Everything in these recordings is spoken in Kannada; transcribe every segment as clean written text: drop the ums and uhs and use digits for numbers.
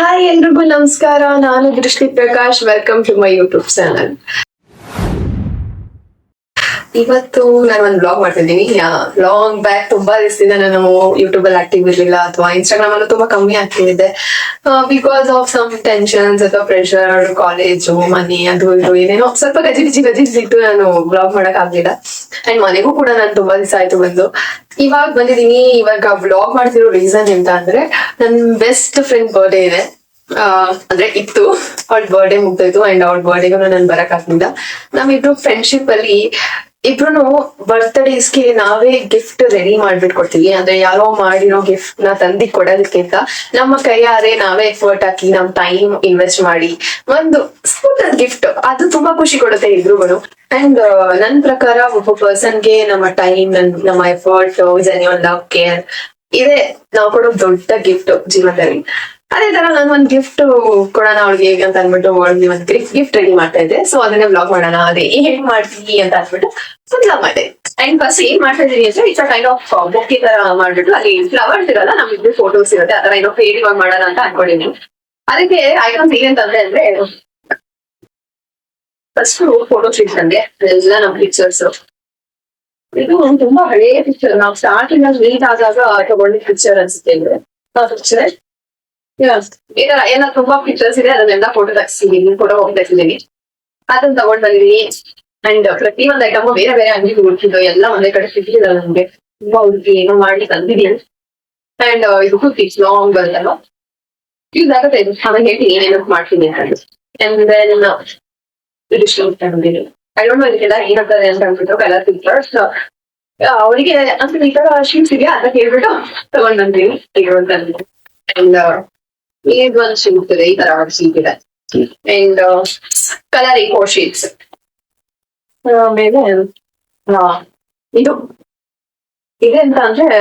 ಹಾಯ್ ಎಲ್ರಿಗೂ ನಮಸ್ಕಾರ. ನಾನು Drishti Prakash. Welcome to my YouTube channel. ಇವತ್ತು ನಾನು ಒಂದು ಬ್ಲಾಗ್ ಮಾಡ್ತಿದ್ದೀನಿ. ಲಾಂಗ್ ಬ್ಯಾಕ್ ತುಂಬಾ ದಿವಸದಿಂದ ನಾನು ಯೂಟ್ಯೂಬ್ ಅಲ್ಲಿ ಆಕ್ಟಿವ್ ಇರಲಿಲ್ಲ ಅಥವಾ ಇನ್ಸ್ಟಾಗ್ರಾಮ್ ಅಲ್ಲೂ ತುಂಬಾ ಕಮ್ಮಿ ಆಕ್ಟಿವ್ ಇದೆ. ಬಿಕಾಸ್ ಆಫ್ ಸಮ್ ಟೆನ್ಷನ್ಸ್ ಅಥವಾ ಪ್ರೆಷರ್, ಕಾಲೇಜು, ಮನಿ, ಅದು ಇದು ಏನೇನೋ ಸ್ವಲ್ಪ ಗಜಿಬಿಜಿಟ್ಟು ನಾನು ಬ್ಲಾಗ್ ಮಾಡಕ್ ಆಗ್ಲಿಲ್ಲ. ಅಂಡ್ ಮನೆಗೂ ಕೂಡ ನಾನು ತುಂಬಾ ದಿವಸ ಆಯ್ತು ಬಂದು. ಇವಾಗ ಬಂದಿದ್ದೀನಿ. ಇವಾಗ ಬ್ಲಾಗ್ ಮಾಡ್ತಿರೋ ರೀಸನ್ ಎಂತ ಅಂದ್ರೆ, ನನ್ ಬೆಸ್ಟ್ ಫ್ರೆಂಡ್ ಬರ್ಡೇ ಇದೆ. ಅಂದ್ರೆ ಇತ್ತು, ಅವಳ ಬರ್ಡೇ ಮುಗ್ದೋಯ್ತು. ಅಂಡ್ ಅವಳ ಬರ್ಡೇಗೂ ನಾನು ಬರಕ್ ಆಗ್ಲಿಲ್ಲ. ನಾವಿಬ್ರು ಫ್ರೆಂಡ್ಶಿಪ್ ಅಲ್ಲಿ ಇಬ್ರು ಬರ್ತ್ಡೇಸ್ಗೆ ನಾವೇ ಗಿಫ್ಟ್ ರೆಡಿ ಮಾಡ್ಬಿಟ್ಟು ಕೊಡ್ತೀವಿ. ಅಂದ್ರೆ ಯಾರೋ ಮಾಡಿರೋ ಗಿಫ್ಟ್ ನ ತಂದಿ ಕೊಡೋದಕ್ಕಿಂತ ನಮ್ಮ ಕೈಯಾರೆ ನಾವೇ ಎಫರ್ಟ್ ಹಾಕಿ ನಮ್ ಟೈಮ್ ಇನ್ವೆಸ್ಟ್ ಮಾಡಿ ಒಂದು ಸ್ಕೂಲ್ ಗಿಫ್ಟ್, ಅದು ತುಂಬಾ ಖುಷಿ ಕೊಡುತ್ತೆ ಇಬ್ರುಗಳು. ಅಂಡ್ ನನ್ ಪ್ರಕಾರ ಒಬ್ಬ ಪರ್ಸನ್ಗೆ ನಮ್ಮ ಟೈಮ್, ನಮ್ಮ ಎಫರ್ಟ್, ಜೆನ್ಯೂನ್ ಲವ್, ಕೇರ್ ಇದೆ ನಾವು ಕೊಡೋ ದೊಡ್ಡ ಗಿಫ್ಟ್ ಜೀವನದಲ್ಲಿ. ಅದೇ ತರ ನಾನು ಒಂದ್ ಗಿಫ್ಟ್ ಕೊಡೋಣ ಅವಳಿಗೆ ಅಂತ ಅನ್ಬಿಟ್ಟು ಒಂದ್ ಗಿಫ್ಟ್ ರೆಡಿ ಮಾಡ್ತಾ ಇದ್ದೆ. ಸೊ ಅದನ್ನೇ ಬ್ಲಾಗ್ ಮಾಡೋಣ, ಅದೇ ಹೇಗ್ ಮಾಡ್ತೀವಿ ಅಂತ ಅನ್ಬಿಟ್ಟು ಬ್ಲಾಗ್ ಮಾಡಿದೆ. ಅಂಡ್ ಫಸ್ಟ್ ಏನ್ ಮಾಡ್ತಾ ಇದೀನಿ ಅಂದ್ರೆ, ಇಟ್ಸ್ ಕೈಂಡ್ ಆಫ್ ಬೊಕ್ಕೆ ತರ ಮಾಡ್ಬಿಟ್ಟು ಅಲ್ಲಿ ಫ್ಲವರ್ಸ್ ಇರಲ್ಲ, ನಮ್ಮಿದ್ದು ಫೋಟೋಸ್ ಇರುತ್ತೆ, ಆ ತರ ಏನೋ ಫೇಡ್ ಇವಾಗ ಮಾಡೋಣ ಅಂತ ಅನ್ಕೊಂಡಿದ್ದೀನಿ. ಅದಕ್ಕೆ ಐಟಮ್ಸ್ ಏನಂತಂದ್ರೆ ಅಂದ್ರೆ ಫಸ್ಟ್ ಫೋಟೋ ಶೀಟ್ ತಂದೆ, ಎಲ್ಲ ನಮ್ ಪಿಕ್ಚರ್ಸ್. ಇದು ತುಂಬಾ ಹಳೆಯ ಪಿಕ್ಚರ್, ನಾವು ಸ್ಟಾರ್ಟಿಂಗ್ ಅಲ್ಲಿ ಮೀಟ್ ಆದಾಗ ತಗೊಂಡಿದ್ ಪಿಕ್ಚರ್ ಅನ್ಸುತ್ತೆ. ಪಿಕ್ಚರ್ ಏನ ತುಂಬಾ ಪಿಕ್ಚರ್ಸ್ ಇದೆ, ಅದನ್ನೆಲ್ಲ ಫೋಟೋ ಹೋಗಿ ತೆಗ್ಸಿದೀನಿ. ಅದನ್ನ ತಗೊಂಡ್ ಬಂದಿದೀನಿ. ಅಂಡ್ ಪ್ರತಿ ಒಂದ್ ಐಟಮ್ ಬೇರೆ ಬೇರೆ ಅಂಗಡಿ ಹುಡುಕಿದ್ದು ಎಲ್ಲ ಒಂದೇ ಕಡೆ ಸಿಕ್ಕಿಲ್ಲ ನಮ್ಗೆ. ತುಂಬಾ ಹುಡುಕಿ ಏನೋ ಮಾಡಿ ತಂದಿದೀನಿ. ಅಂಡ್ ಇದು ಕುರ್ತೀಸ್ ಲಾಂಗ್ ಅಲ್ಲೆಲ್ಲ ಯೂಸ್ ಆಗುತ್ತೆ. ಇದು ಆಮೇಲೆ ಹೇಳ್ತೀನಿ ಏನೇನೋ ಮಾಡ್ತೀನಿ ಅಂತ. ಅಂಡ್ ದೆನ್ ತಗೊಂಡಿದ್ದೀನಿ. ಐ ಡೋಂಟ್ ನೋ ಇದಕ್ಕೆಲ್ಲ ಏನಂತಾರೆ ಅಂತ ಅಂದ್ಬಿಟ್ಟು ಕಲರ್ ಪಿಕ್ಚರ್ಸ್ ಅವರಿಗೆ ಅಂದ್ರೆ ಈ ತರ ಶೀಟ್ಸ್ ಇದೆಯಾ ಅಂತ ಕೇಳ್ಬಿಟ್ಟು ತಗೊಂಡ್ ಬಂದೀನಿ. ಅಂಡ್ ಇದು ಒಂದು ಸಿಗುತ್ತದೆ, ಈ ತರ ಒಂದು ಶೀಟ್ ಇದೆ. And colour eco sheets. ಆಮೇಲೆ ಇದು ಇದೆ ಅಂತ ಅಂದ್ರೆ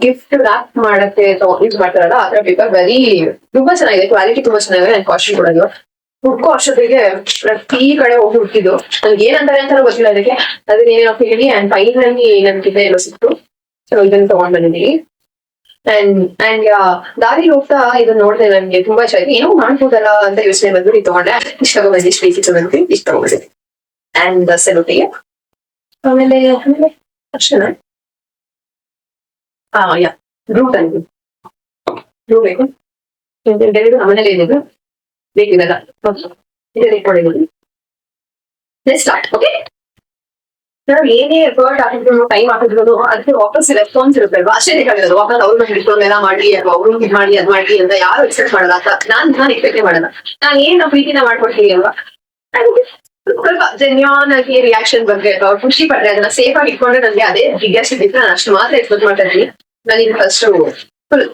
ಗಿಫ್ಟ್ ರ್ಯಾಪ್ ಮಾಡಕ್ಕೆ ಯೂಸ್ ಮಾಡ್ತಾರಲ್ಲ, ಅದ್ರ ಪೇಪರ್ ವೆರಿ ತುಂಬಾ ಚೆನ್ನಾಗಿದೆ, ಕ್ವಾಲಿಟಿ ತುಂಬಾ ಚೆನ್ನಾಗಿದೆ. ನನ್ ಕಾಸ್ಟ್ಲಿ ಕೊಡೋದು ಹುಡ್ಕೋ ಅಷ್ಟೊತ್ತಿಗೆ ಪ್ರತಿ ಕಡೆ ಹೋಗಿ ಹುಡ್ಕಿದ್ದು, ನನ್ಗೆ ಏನಂತಾರೆ ಅಂತ ಗೊತ್ತಿಲ್ಲ ಅದಕ್ಕೆ. ಅದನ್ನೇನೋ ಹೇಳಿ ಅಂಡ್ ಫೈನಲಿ ನನ್ಗೆ ಎಲ್ಲೋ ಸಿಕ್ತು. ಸೊ ಇದನ್ನ ತಗೊಂಡ್ ಬಂದಿದ್ದೀನಿ. ಅಂಡ್ ದಾರಿ ಹೋಗ್ತಾ ಇದನ್ನ ನೋಡಿದೆ, ನನ್ಗೆ ತುಂಬಾ ಇಷ್ಟ ಆಯ್ತು. ಏನೋ ಮಾಡ್ಬೋದಲ್ಲ ಅಂತ ಯೋಚನೆ ಬಂದು ಇದು ತಗೊಂಡೆ. ಇಷ್ಟ ತಗೊಂಡ್ಬಂದು ಇಷ್ಟು ಬೇಕಿತ್ತು ನನಗೆ, ಇಷ್ಟ ತಗೊಂಡಿದೆ. ಅಂಡ್ ಸೆಲೋಟಿಗೆ ಆಮೇಲೆ ಅಷ್ಟೇನಾ? ಯಾ ಬ್ರೂ ತಂದು ಬ್ರೂ ಬೇಕು. ಆಮೇಲೆ ಏನಿದೆ ಬೇಕಿದೆಲ್ಲ ಇಟ್ಕೊಂಡಿದ್ದೀನಿ. ಸ್ಟಾರ್ಟ್. ಓಕೆ, ನಾವು ಏನೇ ಎಫರ್ಟ್ ಹಾಕಿದ್ರು, ಟೈಮ್ ಹಾಕಿದ್ರು, ಅದಕ್ಕೆ ವಾಪಸ್ ರೆಸ್ಪಾನ್ಸ್ ಇರುತ್ತಲ್ವಾ, ಅಷ್ಟೇ ಬೇಕಾಗಿರೋದು. ವಾಪಸ್ ಅವ್ರು ನಂಗೆ ಇಷ್ಟೊಂದೆಲ್ಲ ಮಾಡಿ ಅಥವಾ ಅವ್ರು ಇದು ಮಾಡಿ ಅದ್ ಮಾಡಿ ಅಂತ ಯಾರು ಎಕ್ಸ್ಪೆಕ್ಟ್ ಮಾಡಲ್ಲ ಅಂತ ನಾನು ಎಕ್ಸ್ಪೆಕ್ಟೇ ಮಾಡಲ್ಲ. ನಾನು ಏನ್ ಪ್ರೀತಿನ ಮಾಡ್ಕೊಡ್ತೀನಿ ಅಲ್ವಾ, ಸ್ವಲ್ಪ ಜೆನ್ಯೂನ್ ಆಗಿ ರಿಯಾಕ್ಷನ್ ಬಗ್ಗೆ ಅವ್ರು ಖುಷಿ ಪಡ್ರೆ ಅದನ್ನ ಸೇಫ್ ಆಗಿ ಇಟ್ಕೊಂಡ್ರೆ ನನಗೆ ಅದೇ ಬಿಗ್ಗೆಸ್ಟ್ ಗಿಫ್ಟ್. ನಾನು ಅಷ್ಟು ಮಾತ್ರ ಎಕ್ಸ್ಪೆಕ್ಟ್ ಮಾಡ್ತಾ ಇದ್ದೀನಿ. ನಾನು ಇದು ಫಸ್ಟ್ ಫುಲ್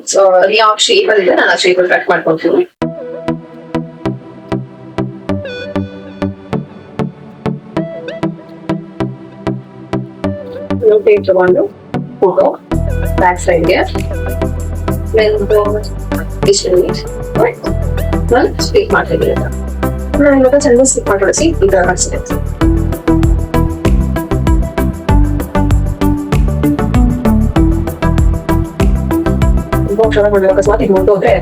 ಯಾವ ಶೇಪ್ ಅಲ್ಲಿ ಇದೆ ನಾನು ಆ ಶೇಪ್ ಅಲ್ಲಿ ಕಟ್ ಮಾಡ್ಕೊಳ್ತೀನಿ. ಟೇಪ್ ತಗೊಂಡು ಫೋಟೋ ಬ್ಯಾಕ್ ಸೈಡ್ಗೆ ಸ್ಟಿಕ್ ಮಾಡ್ತಿದ್ದೀನಿ. ನಾನು ಇವಾಗ ಚೆಂದ ಸ್ಟಿಕ್ ಮಾಡ್ಕೊಳಿಸಿ ಈ ತರ ಕಾಣಿಸಿದೆ. ಅಕಸ್ಮಾತ್ ಈಗ ಮುಂದೋದ್ರೆ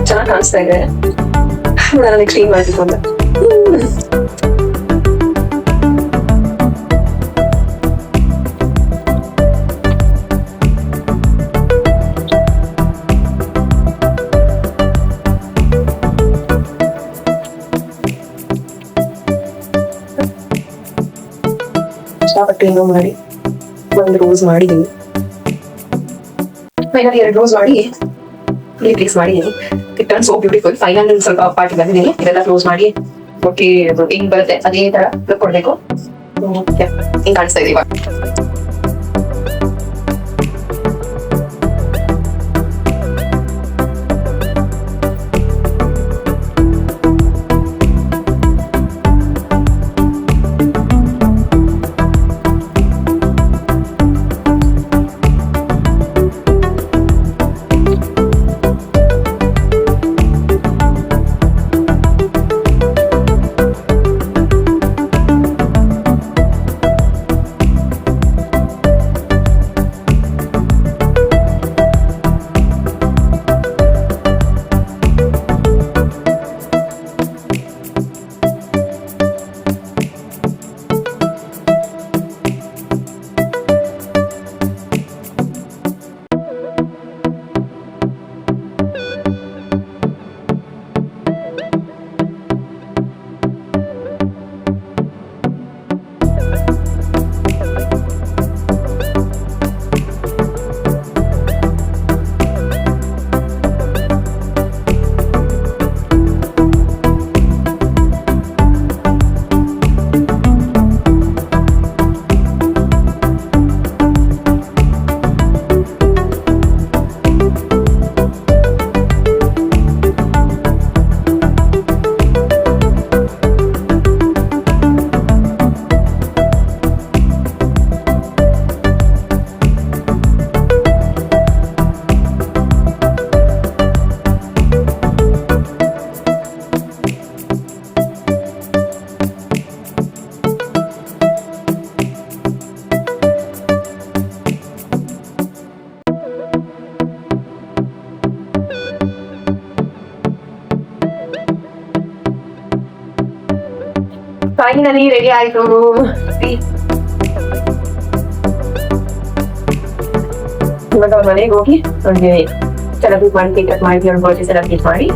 ಚೆನ್ನಾಗಿ ಕಾಣಿಸ್ತಾ ಇದೆ. ನಾನು ನೆಕ್ಸ್ಟ್ ಏನ್ ಮಾಡ್ಬೇಕು ಅಂತ ಇಷ್ಟಪಟ್ಟು ಮಾಡಿ ಒಂದು ರೋಸ್ ಮಾಡಿದೀನಿ. ಫೈನಲ್ 2 ರೋಸ್ ಮಾಡಿ ಪ್ಲೇಸ್ ಮಾಡಿದೀನಿ. It turn so beautiful. Final ಸ್ವಲ್ಪ ಪಾರ್ಟಿ ಬಂದಿದ್ದೀನಿ. ಇದೆಲ್ಲ ಕ್ಲೋಸ್ ಮಾಡಿ ಒಟ್ಟಿ ಹಿಂಗ್ ಬರುತ್ತೆ ಅದೇ ತರ ಲುಕ್ ಕೊಡ್ಬೇಕು. ಹಿಂಗ್ ಕಾಣಿಸ್ತಾ ಇದೆ ಇವಾಗ. ಫೈನಲಿ ರೆಡಿ ಆಯ್ತು. ಇವಾಗ ಅವ್ರ ಮನೆಗೆ ಹೋಗಿ ಅವ್ರಿಗೆ ಸೆಲೆಬ್ರೇಟ್ ಮಾಡಿ ಕೇಕ್ ಕಟ್ ಮಾಡಿ ಅವ್ರ ಬರ್ಡೇ ಸೆಲೆಬ್ರೇಟ್ ಮಾಡಿ